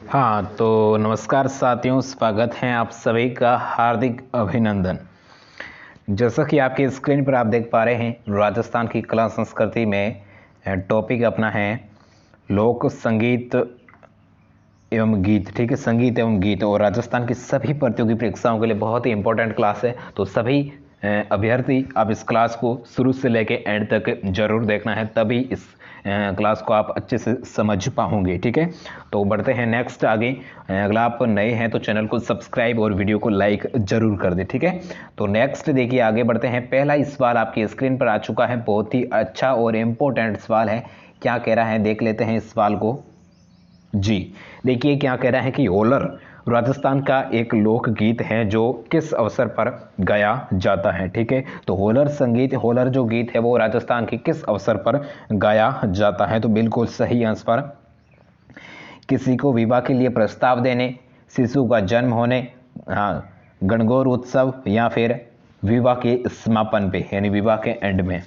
हाँ तो नमस्कार साथियों, स्वागत है आप सभी का, हार्दिक अभिनंदन। जैसा कि आपकी स्क्रीन पर आप देख पा रहे हैं, राजस्थान की कला संस्कृति में टॉपिक अपना है लोक संगीत एवं गीत। ठीक है, संगीत एवं गीत, और राजस्थान की सभी प्रतियोगी परीक्षाओं के लिए बहुत ही इंपॉर्टेंट क्लास है। तो सभी अभ्यर्थी आप इस क्लास को शुरू से लेके एंड तक जरूर देखना है, तभी इस क्लास को आप अच्छे से समझ पाओगे। ठीक है, तो बढ़ते हैं नेक्स्ट आगे। अगर आप नए हैं तो चैनल को सब्सक्राइब और वीडियो को लाइक जरूर कर दें। ठीक है, तो नेक्स्ट देखिए, आगे बढ़ते हैं। पहला सवाल आपकी स्क्रीन पर आ चुका है, बहुत ही अच्छा और इम्पोर्टेंट सवाल है। क्या कह रहा है देख लेते हैं इस सवाल को जी। देखिए क्या कह रहा है कि होलर राजस्थान का एक लोकगीत है जो किस अवसर पर गाया जाता है। ठीक है, तो होलर संगीत, होलर जो गीत है वो राजस्थान के किस अवसर पर गाया जाता है। तो बिल्कुल सही आंसर, किसी को विवाह के लिए प्रस्ताव देने, शिशु का जन्म होने, हाँ, गणगौर उत्सव, या फिर विवाह के समापन पे यानी विवाह के एंड में।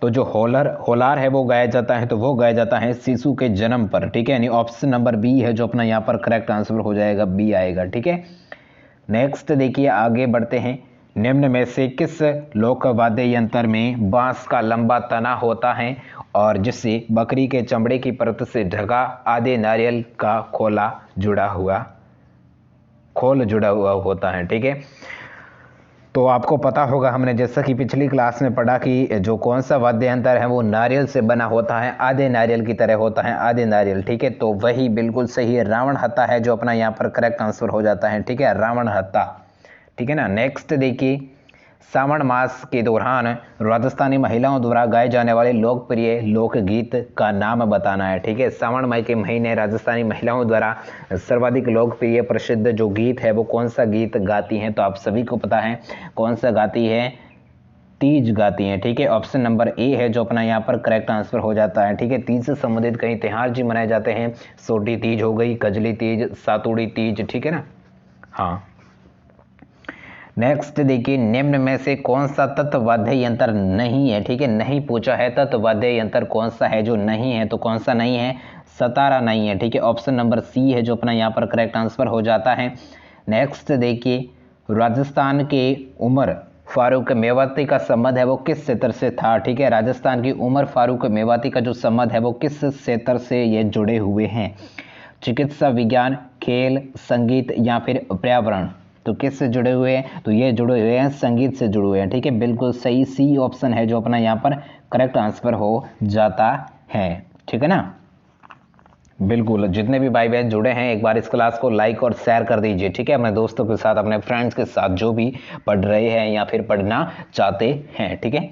तो जो होलार है वो गाया जाता है, तो वो गाया जाता है शिशु के जन्म पर। ठीक है, यानी ऑप्शन नंबर बी है जो अपना यहाँ पर करेक्ट आंसर हो जाएगा, बी आएगा। ठीक है, नेक्स्ट देखिए आगे बढ़ते हैं। निम्न में से किस लोक वाद्य यंत्र में बांस का लंबा तना होता है और जिससे बकरी के चमड़े की परत से ढका आधे नारियल का खोल जुड़ा हुआ होता है। ठीक है, तो आपको पता होगा, हमने जैसा कि पिछली क्लास में पढ़ा कि जो कौन सा वाद्य यंत्र है वो नारियल से बना होता है, आधे नारियल की तरह होता है, आधे नारियल। ठीक है, तो वही बिल्कुल सही है, रावण हत्ता है जो अपना यहाँ पर करेक्ट आंसर हो जाता है। ठीक है, रावण हत्ता। ठीक है ना, नेक्स्ट देखिए, सावन मास के दौरान राजस्थानी महिलाओं द्वारा गाए जाने वाले लोकप्रिय लोकगीत का नाम बताना है। ठीक है, सावन माह के महीने राजस्थानी महिलाओं द्वारा सर्वाधिक लोकप्रिय प्रसिद्ध जो गीत है वो कौन सा गीत गाती हैं। तो आप सभी को पता है कौन सा गाती है, तीज गाती हैं। ठीक है, ऑप्शन नंबर ए है जो अपना यहाँ पर करेक्ट आंसर हो जाता है। ठीक है, तीज से संबंधित कई त्योहार जी मनाए जाते हैं, सोटी तीज हो गई, कजली तीज, सातुड़ी तीज। ठीक है ना, हाँ। नेक्स्ट देखिए, निम्न में से कौन सा तत्वाद्य यंत्र नहीं है। ठीक है, नहीं पूछा है, तत्वाद्य यंत्र कौन सा है जो नहीं है, तो कौन सा नहीं है, सतारा नहीं है। ठीक है, ऑप्शन नंबर सी है जो अपना यहाँ पर करेक्ट आंसर हो जाता है। नेक्स्ट देखिए, राजस्थान के उमर फारूक मेवाती का संबंध है वो किस क्षेत्र से था। ठीक है, राजस्थान की उमर फारूक मेवाती का जो संबंध है वो किस क्षेत्र से ये जुड़े हुए हैं, चिकित्सा विज्ञान, खेल, संगीत, या फिर पर्यावरण। तो किस से जुड़े हुए हैं, तो ये जुड़े हुए हैं संगीत से जुड़े हुए हैं। ठीक है, बिल्कुल सही, सी ऑप्शन है जो अपना यहाँ पर करेक्ट आंसर हो जाता है। ठीक है ना, बिल्कुल, जितने भी भाई बहन जुड़े हैं एक बार इस क्लास को लाइक और शेयर कर दीजिए। ठीक है, अपने दोस्तों के साथ, अपने फ्रेंड्स के साथ जो भी पढ़ रहे हैं या फिर पढ़ना चाहते हैं। ठीक है,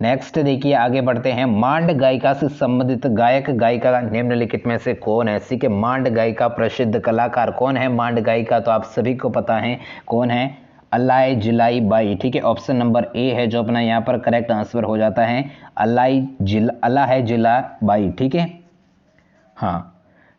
नेक्स्ट देखिए आगे बढ़ते हैं। मांड गायिका से संबंधित गायक गायिका निम्नलिखित में से कौन है। ठीक है, मांड गायिका प्रसिद्ध कलाकार कौन है, मांड गायिका, तो आप सभी को पता है कौन है, अलाई जिलाई बाई। ठीक है, ऑप्शन नंबर ए है जो अपना यहाँ पर करेक्ट आंसर हो जाता है, अलाई जिला बाई। ठीक है, हाँ।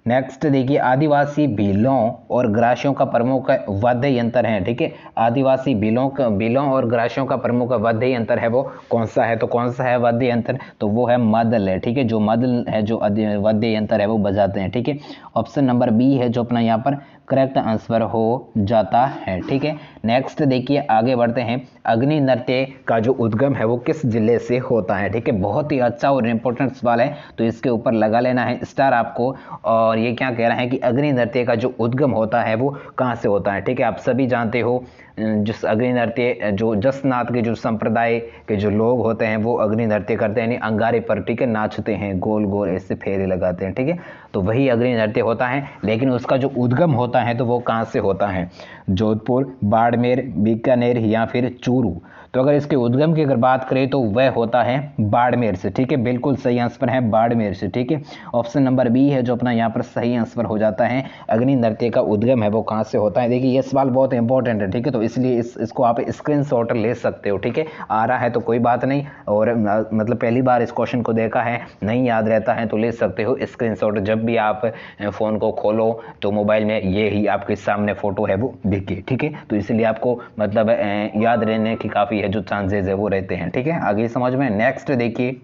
नेक्स्ट देखिए, आदिवासी भीलों और ग्रासियों का प्रमुख वाद्य यंत्र है। ठीक है, आदिवासी भीलों और ग्रासियों का प्रमुख वाद्य यंत्र है वो कौन सा है, तो कौन सा है वाद्य यंत्र, तो वो है मादल है। ठीक है, जो मादल है जो वाद्य यंत्र है वो बजाते हैं। ठीक है, ऑप्शन नंबर बी है जो अपना यहाँ पर करेक्ट आंसर हो जाता है। ठीक है, नेक्स्ट देखिए आगे बढ़ते हैं। अग्नि नृत्य का जो उद्गम है वो किस जिले से होता है। ठीक है, बहुत ही अच्छा और इम्पोर्टेंट सवाल है, तो इसके ऊपर लगा लेना है स्टार आपको। और ये क्या कह रहा है कि अग्नि नृत्य का जो उद्गम होता है वो कहाँ से होता है। ठीक है, आप सभी जानते हो जिस अग्नि नृत्य जो जसनाथ के जो संप्रदाय के जो लोग होते हैं वो अग्नि नृत्य करते हैं, यानी अंगारे पर, ठीक है, नाचते हैं, गोल गोल ऐसे फेरे लगाते हैं। ठीक है, तो वही अग्नि नृत्य होता है, लेकिन उसका जो उद्गम होता है तो वो कहाँ से होता है, जोधपुर, बाड़मेर, बीकानेर, या फिर चूरू। तो अगर इसके उद्गम की अगर बात करें तो वह होता है बाड़मेर से। ठीक है, बिल्कुल सही आंसर है बाड़मेर से। ठीक है, ऑप्शन नंबर बी है जो अपना यहाँ पर सही आंसर हो जाता है, अग्नि नृत्य का उद्गम है वो कहाँ से होता है। देखिए ये सवाल बहुत इंपॉर्टेंट है। ठीक है, तो इसलिए इसको आप स्क्रीनशॉट ले सकते हो। ठीक है, आ रहा है तो कोई बात नहीं, और मतलब पहली बार इस क्वेश्चन को देखा है, नहीं याद रहता है तो ले सकते हो स्क्रीनशॉट। जब भी आप फ़ोन को खोलो तो मोबाइल में ये ही आपके सामने फ़ोटो है वो दिखे। ठीक है, तो इसलिए आपको मतलब याद रहने की काफ़ी है जो चांसेस है वो रहते हैं। ठीक है, आगे समझ में। नेक्स्ट देखिए,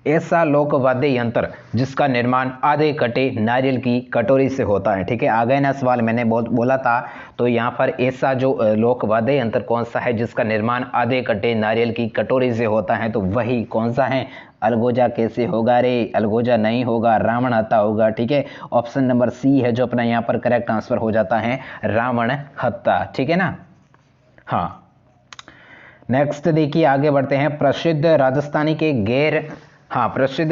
ऐसा लोक वाद्य यंत्र जिसका निर्माण आधे कटे नारियल की कटोरी से होता है। ठीक है, आ गए ना सवाल, मैंने बोला था। तो यहाँ पर ऐसा जो लोक वाद्य यंत्र कौन सा है जिसका निर्माण आधे कटे नारियल की कटोरी से होता है, तो वही कौन सा है? अलगोजा। कैसे होगा रे? अलगोजा नहीं होगा, रावण हत्ता होगा। ठीक है, ऑप्शन नंबर सी है जो अपना यहाँ पर करेक्ट आंसर हो जाता है, रावण हत्ता। ठीक है ना। हाँ, नेक्स्ट देखिए, आगे बढ़ते हैं। प्रसिद्ध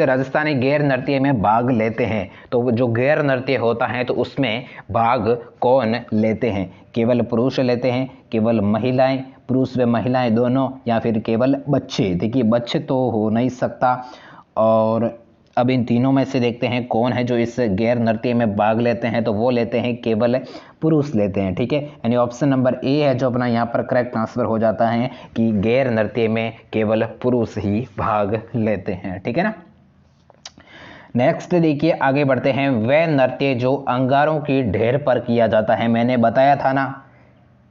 राजस्थानी गैर नृत्य में भाग लेते हैं, तो जो गैर नृत्य होता है तो उसमें भाग कौन लेते हैं? केवल पुरुष लेते हैं, केवल महिलाएं, पुरुष व महिलाएं दोनों, या फिर केवल बच्चे? देखिए, बच्चे तो हो नहीं सकता, और अब इन तीनों में से देखते हैं कौन है जो इस गैर नृत्य में भाग लेते हैं, तो वो लेते हैं केवल पुरुष लेते हैं। ठीक है, यानी ऑप्शन नंबर ए है जो अपना यहाँ पर करेक्ट आंसर हो जाता है कि गैर नृत्य में केवल पुरुष ही भाग लेते हैं। ठीक है ना। नेक्स्ट देखिए, आगे बढ़ते हैं। वह नृत्य जो अंगारों की ढेर पर किया जाता है, मैंने बताया था ना।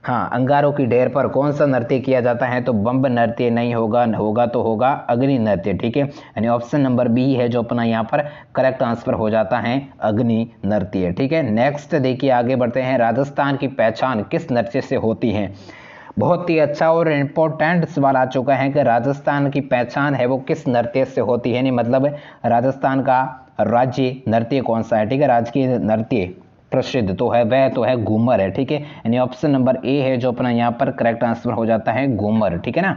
हाँ, अंगारों की ढेर पर कौन सा नृत्य किया जाता है? तो बम्ब नृत्य नहीं होगा, होगा तो होगा अग्नि नृत्य। ठीक है, यानी ऑप्शन नंबर बी है जो अपना यहाँ पर करेक्ट आंसर हो जाता है, अग्नि नृत्य। ठीक है, नेक्स्ट देखिए, आगे बढ़ते हैं। राजस्थान की पहचान किस नृत्य से होती है? बहुत ही अच्छा और इम्पोर्टेंट सवाल आ चुका है कि राजस्थान की पहचान है वो किस नृत्य से होती है, नहीं मतलब राजस्थान का राज्य नृत्य कौन सा है? ठीक है, राजकीय नृत्य प्रसिद्ध तो है, वह तो है घूमर है। ठीक है, यानी ऑप्शन नंबर ए है जो अपना यहाँ पर करेक्ट आंसर हो जाता है, घूमर। ठीक है ना।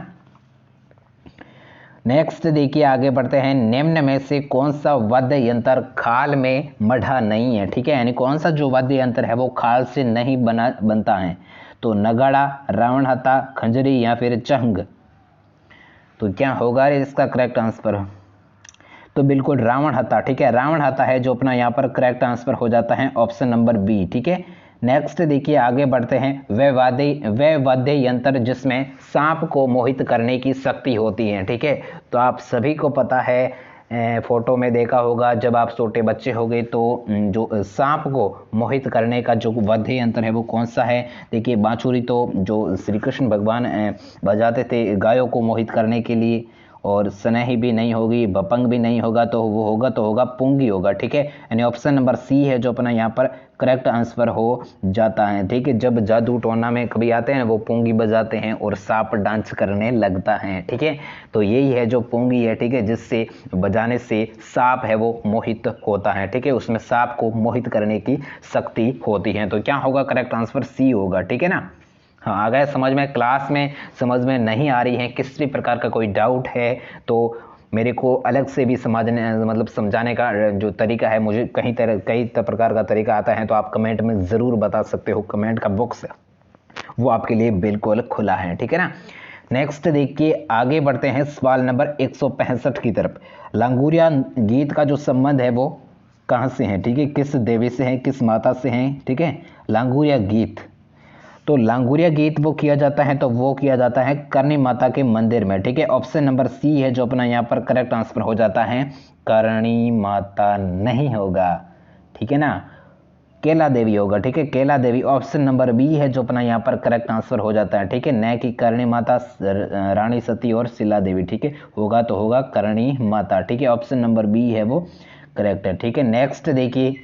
नेक्स्ट देखिए, आगे बढ़ते हैं। निम्न में से कौन सा वाद्य यंत्र खाल में मढ़ा नहीं है? ठीक है, यानी कौन सा जो वाद्य यंत्र है वो खाल से नहीं बनता है? तो नगाड़ा, रावण हत्ता, खंजरी या फिर चंग? तो क्या होगा इसका करेक्ट आंसर? तो बिल्कुल रावण हत्ता। ठीक है, रावण हत्ता है जो अपना यहाँ पर करेक्ट आंसर हो जाता है, ऑप्शन नंबर बी। ठीक है, नेक्स्ट देखिए, आगे बढ़ते हैं। वह वाद्य यंत्र जिसमें सांप को मोहित करने की शक्ति होती है। ठीक है, तो आप सभी को पता है, फोटो में देखा होगा, जब आप छोटे बच्चे हो गए तो जो सांप को मोहित करने का जो वाद्य यंत्र है वो कौन सा है? देखिए, बांसुरी तो जो श्री कृष्ण भगवान बजाते थे गायों को मोहित करने के लिए, और सनही भी नहीं होगी, बपंग भी नहीं होगा, तो वो होगा तो होगा पुंगी होगा। ठीक है, यानी ऑप्शन नंबर सी है जो अपना यहाँ पर करेक्ट आंसर हो जाता है। ठीक है, जब जादू टोना में कभी आते हैं वो पुंगी बजाते हैं और सांप डांस करने लगता है। ठीक है, तो यही है जो पुंगी है। ठीक है, जिससे बजाने से सांप है वो मोहित होता है। ठीक है, उसमें सांप को मोहित करने की शक्ति होती है। तो क्या होगा करेक्ट आंसर? सी होगा। ठीक है ना। हाँ, आ गए समझ में? क्लास में समझ में नहीं आ रही है, किसी प्रकार का कोई डाउट है तो मेरे को अलग से भी समझाने का जो तरीका है, मुझे कई प्रकार का तरीका आता है, तो आप कमेंट में ज़रूर बता सकते हो। कमेंट का बॉक्स वो आपके लिए बिल्कुल खुला है। ठीक है ना। नेक्स्ट देखिए, आगे बढ़ते हैं सवाल नंबर 165 की तरफ। लांगुरिया गीत का जो संबंध है वो कहाँ से है? ठीक है, किस देवी से है, किस माता से है? ठीक है, लांगुरिया गीत, तो लांगुरिया गीत वो किया जाता है, तो वो किया जाता है करणी माता के मंदिर में। ठीक है, ऑप्शन नंबर सी है जो अपना यहाँ पर करेक्ट आंसर हो जाता है, करणी माता नहीं होगा। ठीक है ना, केला देवी होगा। ठीक है, केला देवी। ऑप्शन नंबर बी है जो अपना यहाँ पर करेक्ट आंसर हो जाता है। ठीक है, न कि करणी माता, रानी सती और शिला देवी। ठीक है, होगा तो होगा करणी माता। ठीक है, ऑप्शन नंबर बी है वो करेक्ट है। ठीक है, नेक्स्ट देखिए,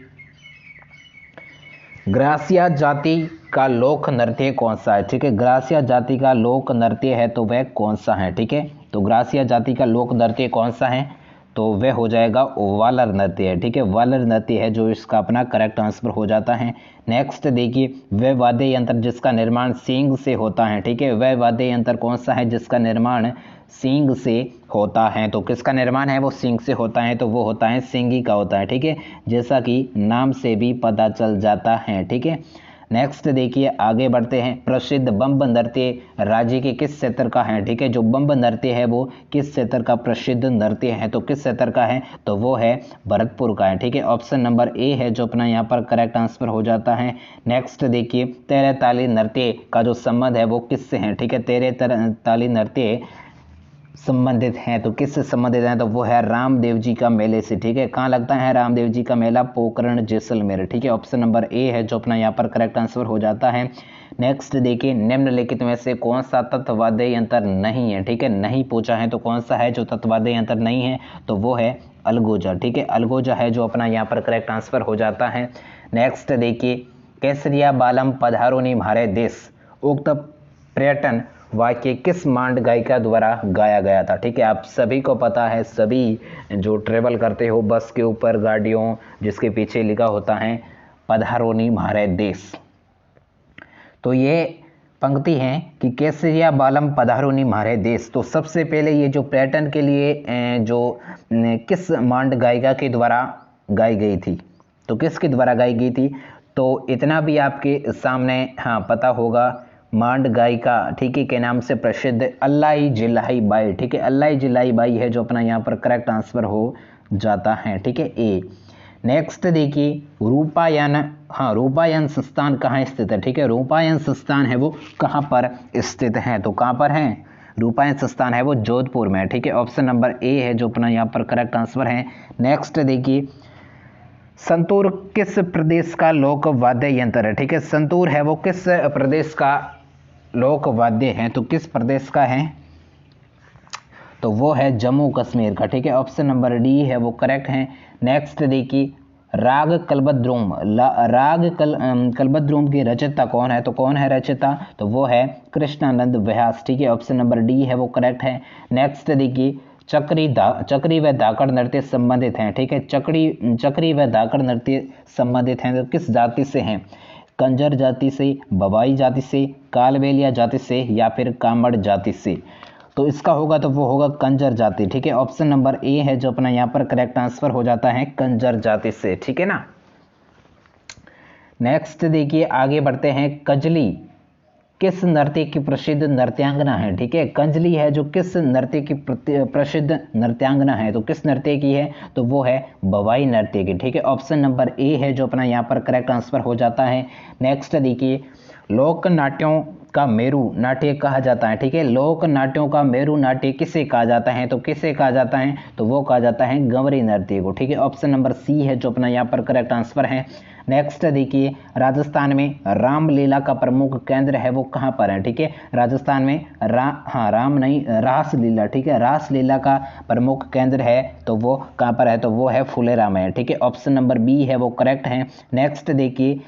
ग्रासिया जाति का लोक नृत्य कौन सा है? ठीक है, ग्रासिया जाति का लोक नृत्य है तो वह कौन सा है? ठीक है, तो ग्रासिया जाति का लोक नृत्य कौन सा है? तो वह हो जाएगा वालर नृत्य है। ठीक है, वालर नृत्य है जो इसका अपना करेक्ट आंसर हो जाता है। नेक्स्ट देखिए, वह वाद्य यंत्र जिसका निर्माण सींग से होता है। ठीक है, वह वाद्य यंत्र कौन सा है जिसका निर्माण सींग से होता है? तो किसका निर्माण है वो सींग से होता है? तो वो होता है सींगी का होता है। ठीक है, जैसा कि नाम से भी पता चल जाता है। ठीक है, नेक्स्ट देखिए, आगे बढ़ते हैं। प्रसिद्ध बम्ब नृत्य राज्य के किस क्षेत्र का है? ठीक है, जो बम्ब नृत्य है वो किस क्षेत्र का प्रसिद्ध नृत्य है? तो किस क्षेत्र का है? तो वो है भरतपुर का है। ठीक है, ऑप्शन नंबर ए है जो अपना यहाँ पर करेक्ट आंसर हो जाता है। नेक्स्ट देखिए, तेरह ताली नृत्य का जो संबंध है वो किससे है? ठीक है, तेरह ताली नृत्य संबंधित हैं। तो किससे संबंधित हैं? तो वो है रामदेव जी का मेले से। ठीक है, कहाँ लगता है रामदेव जी का मेला? पोखरण जैसलमेर। ठीक है, ऑप्शन नंबर ए है जो अपना यहाँ पर करेक्ट आंसर हो जाता है। नेक्स्ट देखिए, निम्नलिखित में से कौन सा तत्ववाद्य यंत्र नहीं है? ठीक है, नहीं पूछा है तो कौन सा है जो तत्ववाद्य यंत्र नहीं है? तो वो है अलगोजा। ठीक है, अलगोजा है जो अपना यहाँ पर करेक्ट आंसर हो जाता है। नेक्स्ट देखिए, केसरिया बालम पधारोनी म्हारे देश, उक्त पर्यटन वाक्य किस मांड गायिका द्वारा गाया गया था? ठीक है, आप सभी को पता है, सभी जो ट्रेवल करते हो बस के ऊपर, गाड़ियों, जिसके पीछे लिखा होता है पधारोनी म्हारे देश। तो ये पंक्ति है कि केसरिया बालम पधारोनी म्हारे देश। तो सबसे पहले ये जो पर्यटन के लिए जो किस मांड गायिका के द्वारा गाई गई थी? तो किसके द्वारा गाई गई थी? तो इतना भी आपके सामने हाँ पता होगा, मांड गायिका ठीक है के नाम से प्रसिद्ध अल्लाई जिल्लाई बाई। ठीक है, अल्लाई जिल्लाई बाई है जो अपना यहाँ पर करेक्ट आंसर हो जाता है। ठीक है, ए। नेक्स्ट देखिए, रूपायन, हाँ रूपायन संस्थान कहाँ स्थित है? ठीक है, रूपायन संस्थान है वो कहाँ पर स्थित है? तो कहाँ पर है? रूपायन संस्थान है वो जोधपुर में। ठीक है, ऑप्शन नंबर ए है जो अपना यहाँ पर करेक्ट आंसर है। नेक्स्ट देखिए, संतूर किस प्रदेश का लोक वाद्य यंत्र है? ठीक है, संतूर है वो किस प्रदेश का लोक वाद्य है? तो किस प्रदेश का है? तो वो है जम्मू कश्मीर का। ठीक है, ऑप्शन नंबर डी है वो करेक्ट है। नेक्स्ट देखिए, राग कल्पद्रुम, कल्पद्रुम की रचयिता कौन है? तो कौन है रचयिता? तो वो है कृष्णानंद व्यास। ठीक है, ऑप्शन नंबर डी है वो करेक्ट है। नेक्स्ट देखिए, चक्री व धाकड़ नृत्य संबंधित हैं। ठीक है, चक्री व धाकड़ नृत्य संबंधित हैं तो किस जाति से हैं? कंजर जाति से, बवाई जाति से, कालबेलिया जाति से या फिर कामड़ जाति से? तो इसका होगा तो वो होगा कंजर जाति। ठीक है, ऑप्शन नंबर ए है जो अपना यहाँ पर करेक्ट आंसर हो जाता है कंजर जाति से। ठीक है ना। नेक्स्ट देखिए, आगे बढ़ते हैं। कजली किस नृत्य की प्रसिद्ध नृत्यांगना है? ठीक है, कंजली है जो किस नृत्य की प्रसिद्ध नृत्यांगना है? तो किस नृत्य की है? तो वो है बवाई नृत्य की। ठीक है, ऑप्शन नंबर ए है जो अपना यहाँ पर करेक्ट आंसर हो जाता है। नेक्स्ट देखिए, लोक नाट्यों का मेरू नाट्य कहा जाता है। ठीक है, लोक नाट्यों का मेरू नाट्य किसे कहा जाता है? तो किसे कहा जाता है? तो वो कहा जाता है गंवरी नृत्य को। ठीक है, ऑप्शन नंबर सी है जो अपना यहाँ पर करेक्ट आंसर है। नेक्स्ट देखिए, राजस्थान में रामलीला का प्रमुख केंद्र है वो कहाँ पर है? ठीक है, राजस्थान में रासलीला। ठीक है, रासलीला का प्रमुख केंद्र है तो वो कहाँ पर है? तो वो है फुलेरा में। ठीक है, ऑप्शन नंबर बी है वो करेक्ट है। नेक्स्ट देखिए,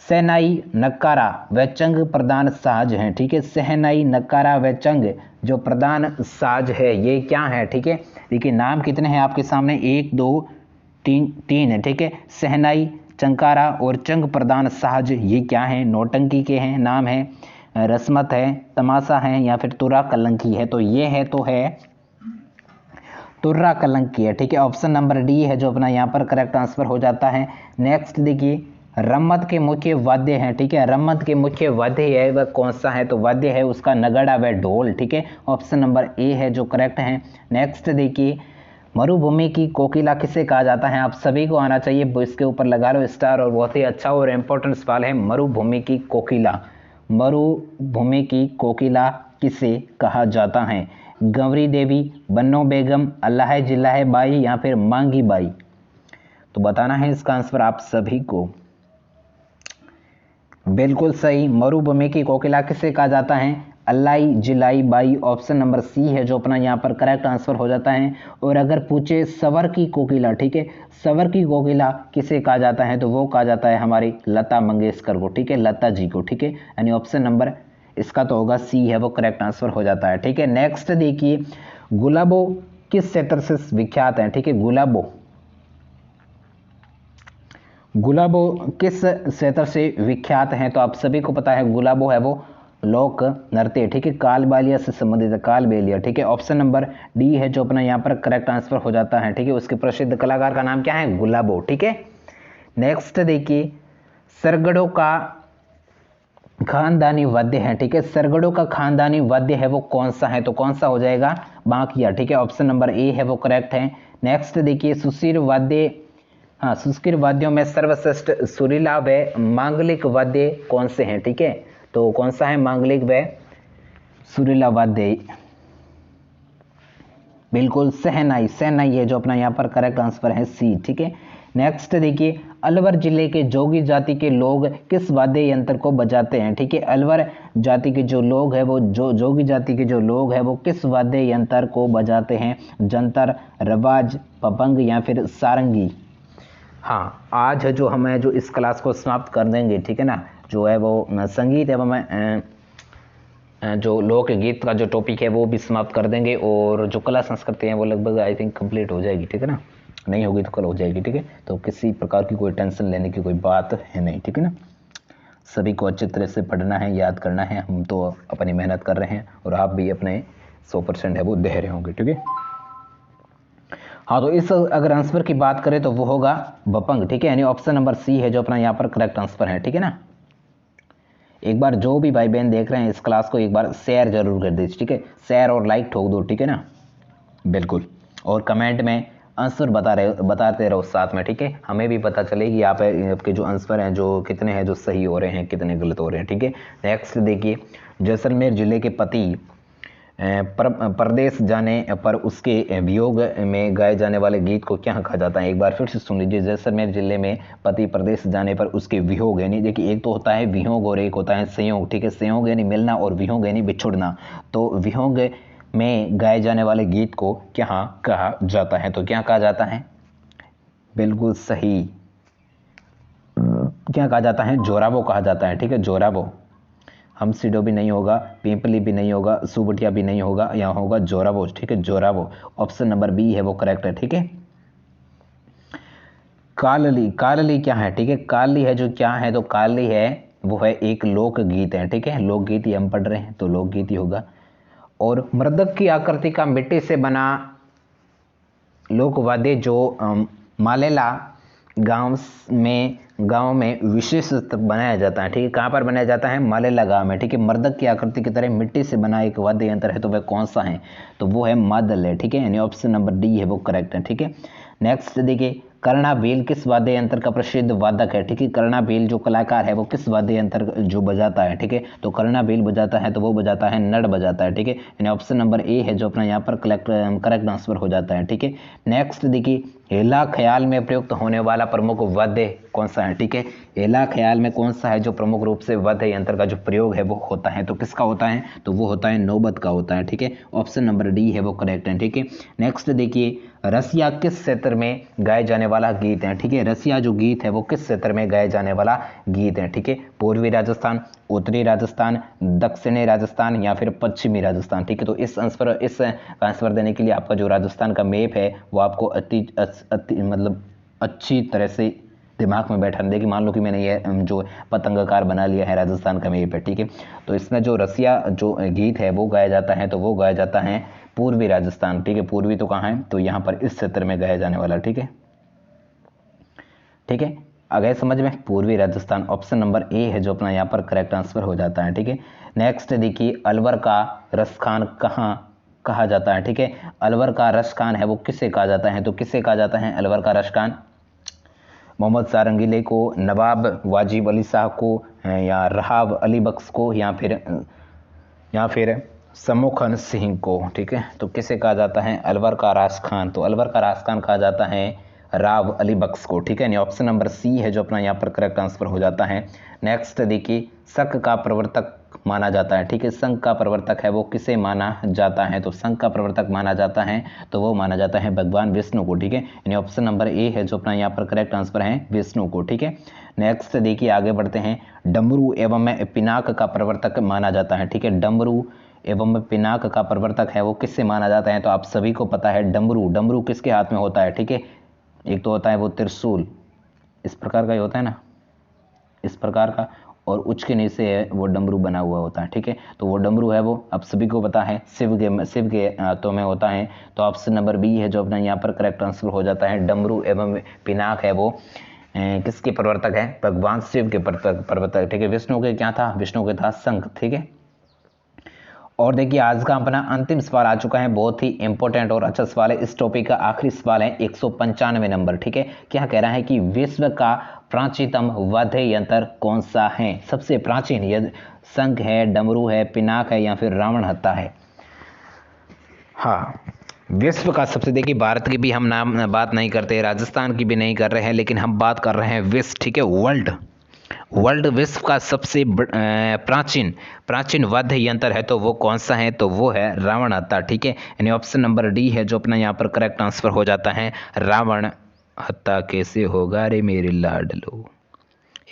सहनाई, नक्कारा व चंग प्रधान साज हैं। ठीक है, सहनाई, नक्कारा व चंग जो प्रधान साज है ये क्या है? ठीक है, देखिए नाम कितने हैं आपके सामने, 1 2 3 है। ठीक है, सहनाई, चंकारा और चंग प्रधान साज ये क्या है? नौटंकी के हैं, नाम है, रस्मत है, तमाशा है या फिर तुर्रा कलंकी है? तो ये है तो है तुर्रा कलंकी है। ठीक है, ऑप्शन नंबर डी है जो अपना यहाँ पर करेक्ट आंसर हो जाता है। नेक्स्ट देखिए, रम्मत के मुख्य वाद्य हैं। ठीक है, रम्मत के मुख्य वाद्य है वह कौन सा है? तो वाद्य है उसका नगाड़ा व ढोल। ठीक है, ऑप्शन नंबर ए है जो करेक्ट है। नेक्स्ट देखिए, मरुभूमि की कोकिला किसे कहा जाता है? आप सभी को आना चाहिए, इसके ऊपर लगा लो स्टार, और बहुत ही अच्छा और इम्पोर्टेंट सवाल है। मरुभूमि की कोकिला, मरुभूमि की कोकिला किसे कहा जाता है? गंवरी देवी, बन्नो बेगम, अल्लाह जिल्लाह बाई या फिर मांगी बाई? तो बताना है इसका आंसर आप सभी को। बिल्कुल सही, मरुभूमि की कोकिला किसे कहा जाता है? अल्लाई जिलाई बाई। ऑप्शन नंबर सी है जो अपना यहाँ पर करेक्ट आंसर हो जाता है। और अगर पूछे सवर की कोकिला, ठीक है, सवर की कोकिला किसे कहा जाता है? तो वो कहा जाता है हमारी लता मंगेशकर को। ठीक है, लता जी को। ठीक है, यानी ऑप्शन नंबर इसका तो होगा सी है वो करेक्ट आंसर हो जाता है। ठीक है, नेक्स्ट देखिए, गुलाबो किस क्षेत्र से विख्यात है? ठीक है, गुलाबो किस क्षेत्र से विख्यात हैं? तो आप सभी को पता है गुलाबो है वो लोक नृत्य। ठीक है, कालबालिया से संबंधित है, कालबेलिया। ठीक है, ऑप्शन नंबर डी है जो अपना यहाँ पर करेक्ट आंसर हो जाता है। ठीक है, उसके प्रसिद्ध कलाकार का नाम क्या है? गुलाबो। ठीक है, नेक्स्ट देखिए, सरगड़ों का खानदानी वाद्य है। ठीक है, सरगड़ों का खानदानी वाद्य है वो कौन सा है? तो कौन सा हो जाएगा? बांकिया। ठीक है, ऑप्शन नंबर ए है वो करेक्ट है। नेक्स्ट देखिए, सुशील वाद्य, हाँ सुशील वाद्यों में सर्वश्रेष्ठ सुरीला व मांगलिक वाद्य कौन से हैं? ठीक है, तो कौन सा है मांगलिक व सुरीला वाद्य? बिल्कुल सहनाई, सहनाई है जो अपना यहाँ पर करेक्ट आंसर है सी। ठीक है, नेक्स्ट देखिए, अलवर जिले के जोगी जाति के लोग किस वाद्य यंत्र को बजाते हैं? ठीक है, अलवर जाति के जो लोग हैं वो जोगी जाति के जो लोग हैं वो किस वाद्य यंत्र को बजाते हैं? जंतर, रवाज, पपंग या फिर सारंगी। हाँ, आज है जो हमें जो इस क्लास को समाप्त कर देंगे, ठीक है ना, जो है वो संगीत एवं जो लोकगीत का जो टॉपिक है वो भी समाप्त कर देंगे, और जो कला संस्कृति है वो लगभग आई थिंक कंप्लीट हो जाएगी। ठीक है ना, नहीं होगी तो कल हो जाएगी। ठीक है, तो किसी प्रकार की कोई टेंशन लेने की कोई बात है नहीं। ठीक है ना, सभी को अच्छी तरह से पढ़ना है, याद करना है। हम तो अपनी मेहनत कर रहे हैं और आप भी अपने 100% है वो दे रहे होंगे। ठीक है, हाँ, तो इस अगर आंसर की बात करें तो वो होगा बपंग। ठीक है, यानी ऑप्शन नंबर सी है जो अपना यहाँ पर करेक्ट आंसर है। ठीक है ना, एक बार जो भी भाई बहन देख रहे हैं इस क्लास को एक बार शेयर जरूर कर दीजिए। ठीक है, शेयर और लाइक ठोक दो। ठीक है ना, बिल्कुल, और कमेंट में आंसर बताते रहो साथ में। ठीक है, हमें भी पता चले कि आपके जो आंसर हैं जो कितने हैं जो सही हो रहे हैं, कितने गलत हो रहे हैं। ठीक है, नेक्स्ट देखिए, जैसलमेर जिले के पति परदेश जाने पर उसके वियोग में गाए जाने वाले गीत को क्या कहा जाता है? एक बार फिर से सुन लीजिए, जैसलमेर जिले में पति परदेश जाने पर उसके वियोग, यानी देखिए एक तो होता है वियोग और एक होता है संयोग। ठीक है, संयोग यानी मिलना और वियोग यानी बिछुड़ना। तो वियोग में गाए जाने वाले गीत को क्या कहा जाता है? तो क्या कहा जाता है? बिल्कुल सही, क्या कहा जाता है? जोराबो कहा जाता है। ठीक है, जोराबो। हमसिडो भी नहीं होगा, पिंपली भी नहीं होगा, सुबटिया भी नहीं होगा, यहाँ होगा जोराबो। ठीक है, जोराबो, ऑप्शन नंबर बी है वो करेक्ट है। ठीक है, कालली, कालली क्या है? ठीक है, कालली है जो क्या है? तो कालली है वो है एक लोकगीत है। ठीक है, लोकगीत ही हम पढ़ रहे हैं तो लोकगीत ही होगा। और मृदक की आकृति का मिट्टी से बना लोकवाद्य जो मालेला गांव में विशेष बनाया जाता है। ठीक है, कहाँ पर बनाया जाता है? मालेला गांव में। ठीक है, मर्दक की आकृति की तरह मिट्टी से बना एक वाद्य यंत्र है, तो वह कौन सा है? तो वो है मादल है। ठीक है, यानी ऑप्शन नंबर डी है वो करेक्ट है। ठीक है, नेक्स्ट देखिए, कर्णाभील किस वाद्य यंत्र का प्रसिद्ध वादक है? ठीक है, कर्णाभील जो कलाकार है वो किस वाद्य यंत्र जो बजाता है? ठीक है, तो कर्णाभील बजाता है तो वो बजाता है, नड़ बजाता है। ठीक है, यानी ऑप्शन नंबर ए है जो अपना यहाँ पर करेक्ट आंसर हो जाता है। ठीक है, नेक्स्ट देखिए, हेला ख्याल में प्रयुक्त होने वाला प्रमुख वाद्य कौन सा है? ठीक है, हेला ख्याल में कौन सा है जो प्रमुख रूप से वाद्य यंत्र का जो प्रयोग है वो होता है? तो किसका होता है? तो वो होता है नौबत का होता है। ठीक है, ऑप्शन नंबर डी है वो करेक्ट है। ठीक है, नेक्स्ट देखिए, रसिया किस क्षेत्र में गाए जाने वाला गीत है? ठीक है, रसिया जो गीत है वो किस क्षेत्र में गाए जाने वाला गीत है? ठीक है, पूर्वी राजस्थान, उत्तरी राजस्थान, दक्षिणी राजस्थान या फिर पश्चिमी राजस्थान। ठीक है, तो इस आंसर देने के लिए आपका जो राजस्थान का मैप है वो आपको मतलब अच्छी तरह से दिमाग में बैठाने देगी। मान लो कि मैंने ये जो पतंगाकार बना लिया है राजस्थान का मैप है। ठीक है, तो इसमें जो रसिया जो गीत है वो गाया जाता है तो वो गाया जाता है पूर्वी राजस्थान। ठीक है, पूर्वी तो कहाँ है? तो यहाँ पर इस क्षेत्र में गाया जाने वाला। ठीक है, ठीक है, आ गए समझ में? पूर्वी राजस्थान, ऑप्शन नंबर ए है जो अपना यहाँ पर करेक्ट आंसर हो जाता है। ठीक है, नेक्स्ट देखिए, अलवर का रसखान कहाँ कहा जाता है? ठीक है, अलवर का रसखान है वो किसे कहा जाता है? तो किसे कहा जाता है अलवर का रसखान? मोहम्मद सारंगीले को, नवाब वाजिब अली शाह को, या रहाब अली बख्श को, या फिर समूखन सिंह को? ठीक है, तो किसे कहा जाता है अलवर का राजखान? तो अलवर का राजखान कहा जाता है राव अली बख्श को। ठीक है, ऑप्शन नंबर सी है जो अपना यहाँ पर करेक्ट आंसर हो जाता है। नेक्स्ट देखिए, शक का प्रवर्तक माना जाता है। ठीक है, संघ का प्रवर्तक है वो किसे माना जाता है? तो संघ का प्रवर्तक माना जाता है तो वो माना जाता है भगवान विष्णु को। ठीक है, यानी ऑप्शन नंबर ए है जो अपना यहाँ पर करेक्ट आंसर है विष्णु को। ठीक है, नेक्स्ट देखिए, आगे बढ़ते हैं, डमरू एवं पिनाक का प्रवर्तक माना जाता है। ठीक है, डमरू एवं पिनाक का प्रवर्तक है वो किससे माना जाता है? तो आप सभी को पता है डमरू, डमरू किसके हाथ में होता है? ठीक है, एक तो होता है वो त्रिशूल, इस प्रकार का ही होता है ना, इस प्रकार का, और उच्च के नीचे है वो डमरू बना हुआ होता है। ठीक है, तो वो डमरू है वो आप सभी को पता है शिव के हाथों में होता है। तो ऑप्शन नंबर बी है जो अपना यहाँ पर करेक्ट आंसर हो जाता है। डमरू एवं पिनाक है वो किसके प्रवर्तक है? भगवान शिव के प्रवर्तक। ठीक है, विष्णु के क्या था? विष्णु के था शंख। ठीक है, और देखिए, आज का अपना अंतिम सवाल आ चुका है, बहुत ही इंपॉर्टेंट और अच्छा सवाल है। इस टॉपिक का आखिरी सवाल है 195 नंबर। ठीक है, क्या कह रहा है कि विश्व का प्राचीनतम वाद्य यंत्र कौन सा है? सबसे प्राचीन, यदि शंख है, डमरू है, पिनाक है या फिर रावण हत्था है? हाँ, विश्व का सबसे, देखिए भारत की भी हम नाम बात नहीं करते, राजस्थान की भी नहीं कर रहे हैं, लेकिन हम बात कर रहे हैं विश्व, ठीक है, वर्ल्ड। वर्ल्ड विश्व का सबसे प्राचीन प्राचीन वाद्य यंत्र है तो वो कौन सा है, तो वो है रावण हत्था, ठीक है। यानी ऑप्शन नंबर डी है जो अपना यहाँ पर करेक्ट आंसर हो जाता है। रावण हत्था कैसे होगा रे मेरे लाडलो।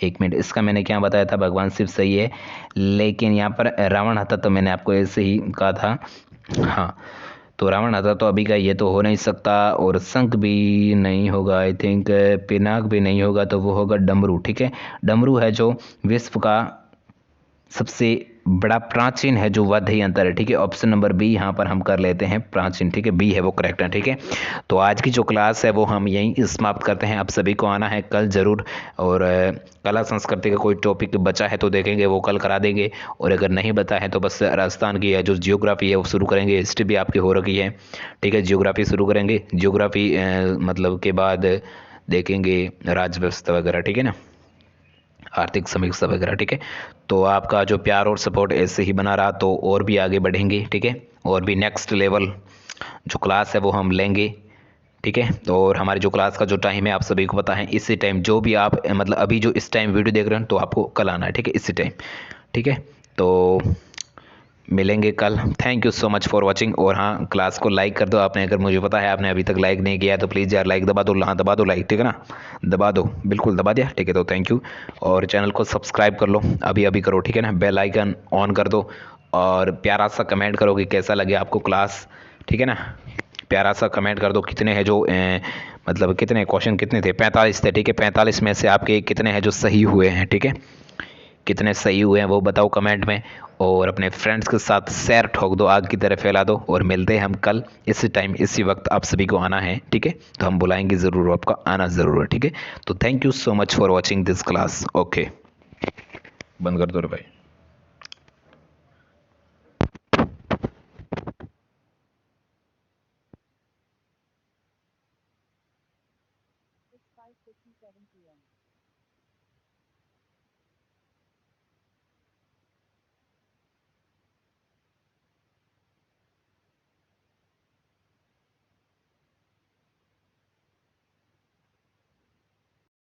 एक मिनट, इसका मैंने क्या बताया था, भगवान शिव सही है, लेकिन यहाँ पर रावण हत्था तो मैंने आपको ऐसे ही कहा था। हाँ, तो रावण हत्था तो अभी का ये तो हो नहीं सकता, और शंख भी नहीं होगा आई थिंक, पिनाक भी नहीं होगा, तो वो होगा डमरू, ठीक है। डमरू है जो विश्व का सबसे बड़ा प्राचीन है जो वाद्य यंत्र है, ठीक है। ऑप्शन नंबर बी यहाँ पर हम कर लेते हैं प्राचीन, ठीक है, बी है वो करेक्ट है, ठीक है। तो आज की जो क्लास है वो हम यहीं समाप्त करते हैं। आप सभी को आना है कल जरूर, और कला संस्कृति का कोई टॉपिक बचा है तो देखेंगे, वो कल करा देंगे, और अगर नहीं बता है तो बस राजस्थान की जो जियोग्राफी है वो शुरू करेंगे। हिस्ट्री भी आपकी हो रखी है, ठीक है, जियोग्राफी शुरू करेंगे। जियोग्राफी मतलब के बाद देखेंगे राज्य व्यवस्था वगैरह, ठीक है ना, आर्थिक समीक्षा वगैरह, ठीक है। तो आपका जो प्यार और सपोर्ट ऐसे ही बना रहा तो और भी आगे बढ़ेंगे, ठीक है, और भी नेक्स्ट लेवल जो क्लास है वो हम लेंगे, ठीक है। तो और हमारी जो क्लास का जो टाइम है आप सभी को पता है, इसी टाइम जो भी आप मतलब अभी जो इस टाइम वीडियो देख रहे हैं तो आपको कल आना है, ठीक है, इसी टाइम, ठीक है। तो मिलेंगे कल। Thank you so much for watching. और हाँ, क्लास को लाइक कर दो आपने, अगर मुझे पता है आपने अभी तक लाइक नहीं किया है तो प्लीज़ यार लाइक दबा दो। हाँ दबा दो लाइक, ठीक है ना, दबा दो, बिल्कुल दबा दिया, ठीक है। तो थैंक यू, और चैनल को सब्सक्राइब कर लो, अभी अभी करो, ठीक है ना, बेल आइकन ऑन कर दो, और प्यारा सा कमेंट करो कि कैसा लगे आपको क्लास, ठीक है ना। प्यारा सा कमेंट कर दो कितने हैं जो मतलब कितने क्वेश्चन कितने थे, 45 थे, ठीक है। 45 में से आपके कितने हैं जो सही हुए हैं, ठीक है, कितने सही हुए हैं वो बताओ कमेंट में, और अपने फ्रेंड्स के साथ शेयर ठोक दो, आग की तरह फैला दो। और मिलते हैं हम कल इसी टाइम इसी वक्त, आप सभी को आना है, ठीक है, तो हम बुलाएंगे ज़रूर, आपका आना ज़रूर है, ठीक है। तो thank you so much for watching this class. Okay, बंद कर दो रे भाई। It's 5:57 p.m.